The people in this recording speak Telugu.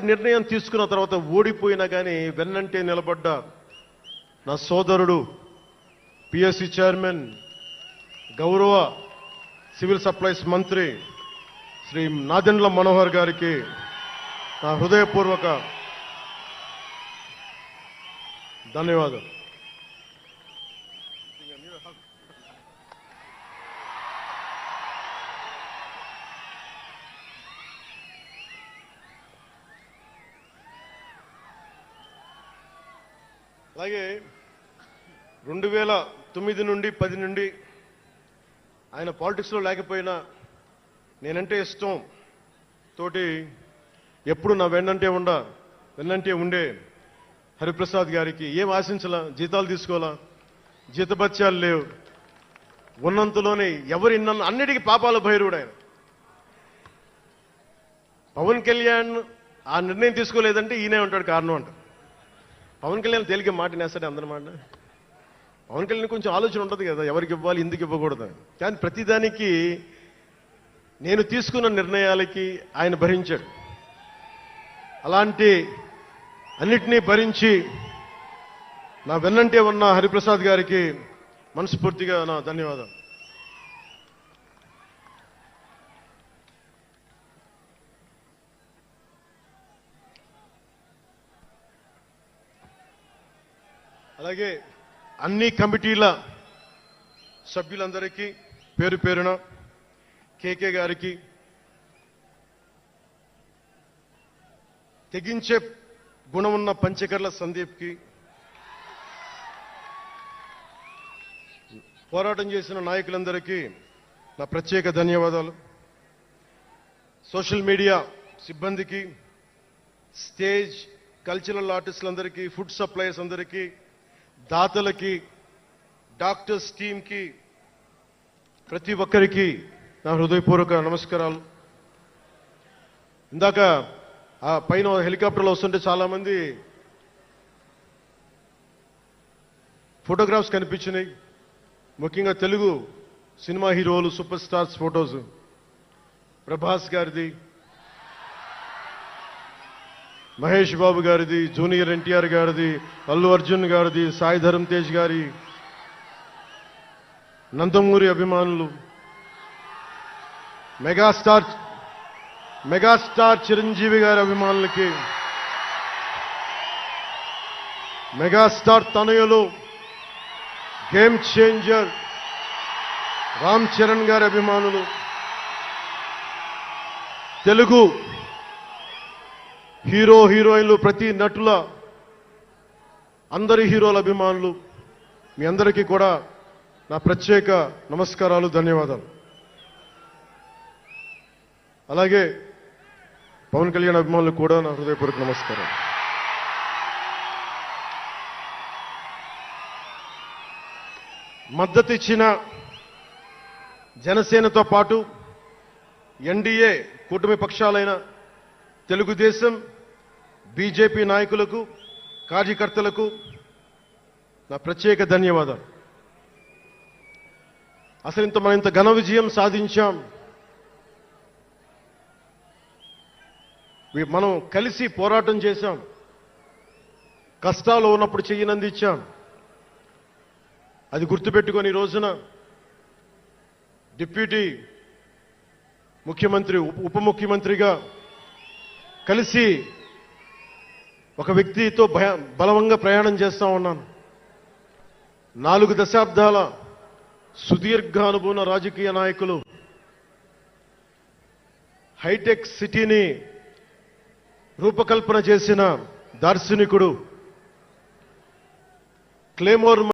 నిర్ణయం తీసుకున్న తర్వాత ఓడిపోయినా కానీ వెన్నంటే నిలబడ్డ నా సోదరుడు పిఎస్సి చైర్మన్ గౌరవ సివిల్ సప్లైస్ మంత్రి శ్రీ నాదెండ్ల మనోహర్ గారికి నా హృదయపూర్వక ధన్యవాదాలు. అలాగే 2009 నుండి 10 నుండి ఆయన పాలిటిక్స్లో లేకపోయినా నేనంటే ఇష్టం తోటి ఎప్పుడు నా వెన్నంటే ఉండే హరిప్రసాద్ గారికి ఏం ఆశించాలా, జీతాలు తీసుకోవాలా, జీతభత్యాలు లేవు, ఉన్నంతలోనే ఎవరు అన్నిటికీ పాపాల భైరవుడు ఆయన. పవన్ కళ్యాణ్ ఆ నిర్ణయం తీసుకోలేదంటే ఈయనే ఉంటాడు కారణం అంట. పవన్ కళ్యాణ్ తేలిక మాట నేస్తాడు అందరమాట. పవన్ కళ్యాణ్ కొంచెం ఆలోచన ఉంటుంది కదా, ఎవరికి ఇవ్వాలి ఎందుకు ఇవ్వకూడదు. కానీ ప్రతిదానికి నేను తీసుకున్న నిర్ణయాలకి ఆయన భరించాడు. అలాంటి అన్నిటినీ భరించి నా వెన్నంటే ఉన్న హరిప్రసాద్ గారికి మనస్ఫూర్తిగా నా ధన్యవాదాలు. అలాగే అన్ని కమిటీల సభ్యులందరికీ పేరు పేరున, కేకే గారికి, తెగించే గుణమున్న పంచకర్ల సందీప్కి, పోరాటం చేసిన నాయకులందరికీ నా ప్రత్యేక ధన్యవాదాలు. సోషల్ మీడియా సిబ్బందికి, స్టేజ్ కల్చరల్ ఆర్టిస్టులందరికీ, ఫుడ్ సప్లైస్ అందరికీ, దాతలకి, డాక్టర్స్ టీమ్కి, ప్రతి ఒక్కరికి నా హృదయపూర్వక నమస్కారాలు. ఇందాక ఆ పైన హెలికాప్టర్లో వస్తుంటే చాలామంది ఫోటోగ్రాఫ్స్ కనిపించినాయి. ముఖ్యంగా తెలుగు సినిమా హీరోలు, సూపర్ స్టార్స్ ఫోటోస్, ప్రభాస్ గారిది, మహేష్ బాబు గారిది, జూనియర్ ఎన్టీఆర్ గారిది, అల్లు అర్జున్ గారిది, సాయి ధరమ్ తేజ్ గారి, నందమూరి అభిమానులు, మెగాస్టార్ చిరంజీవి గారి అభిమానులకి, మెగాస్టార్ తనయులు, గేమ్ చేంజర్ రామ్ చరణ్ గారి అభిమానులు, తెలుగు హీరో హీరోయిన్లు, ప్రతి నటుల అందరి హీరోల అభిమానులు, మీ అందరికీ కూడా నా ప్రత్యేక నమస్కారాలు, ధన్యవాదాలు. అలాగే పవన్ కళ్యాణ్ అభిమానులకు కూడా నా హృదయపూర్వక నమస్కారం. మద్దతు ఇచ్చిన జనసేనతో పాటు ఎన్డీఏ కూటమి పక్షాలైన తెలుగుదేశం, బీజేపీ నాయకులకు, కార్యకర్తలకు నా ప్రత్యేక ధన్యవాదాలు. అసలు మనం ఇంత ఘన విజయం సాధించాం. మనం కలిసి పోరాటం చేశాం, కష్టాలు ఉన్నప్పుడు చెయ్యనందించాం. అది గుర్తుపెట్టుకొని ఈ రోజున డిప్యూటీ ముఖ్యమంత్రి, ఉప ముఖ్యమంత్రిగా కలిసి ఒక వ్యక్తితో బలవంగా ప్రయాణం చేస్తా ఉన్నాను. 4 దశాబ్దాల సుదీర్ఘ అనుభవ రాజకీయ నాయకులు, హైటెక్ సిటీని రూపకల్పన చేసిన దార్శనికుడు, క్లేమోర్